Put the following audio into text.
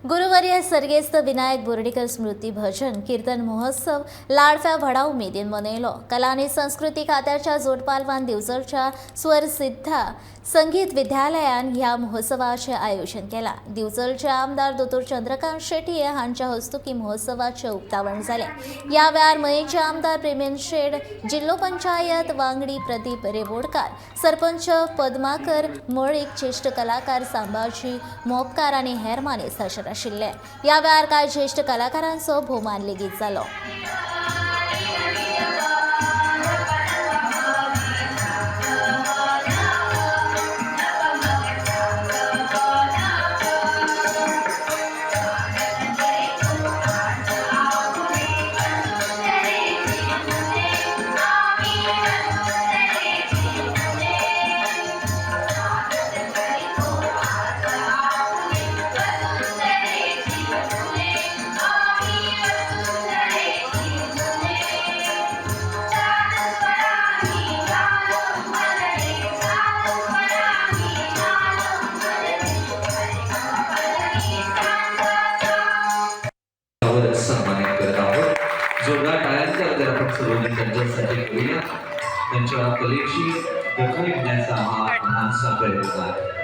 गुरुवर्य स्वर्गेस्त विनायक बोर्डीकर स्मृती भजन कीर्तन महोत्सव लाडफ्या व्हडा उमेदीन मनयलो. कला आणि संस्कृती खात्याच्या जोडपालवान दिवचलच्या स्वरसिद्धा संगीत विद्यालयान ह्या महोत्सवाचे आयोजन केला. दिवचलचे आमदार दोतोर चंद्रकांत शेट्ये हांच्या हस्तुकी महोत्सवाचे उक्तावण जाले. या वेळार मयेंचे आमदार प्रेमेंद्र शेड, जिल्लो पंचायत वांगडी प्रदीप रेवोडकार, सरपंच पद्माकर मळीक, ज्येष्ठ कलाकार संभाजी मोपकार आणि हेर मानेस्त हजर आशिल्ले. या वेळार कांय ज्येष्ठ कलाकारांचो भोवमान लेगीत जालो. सन्मानित करत आहोत. जोरदार टाळ्यांचा गजर आपण सर्वजण त्यांच्यासाठी करूया. त्यांच्या कलेची दखल घेण्याचा हा लहानसा प्रयत्न आहे.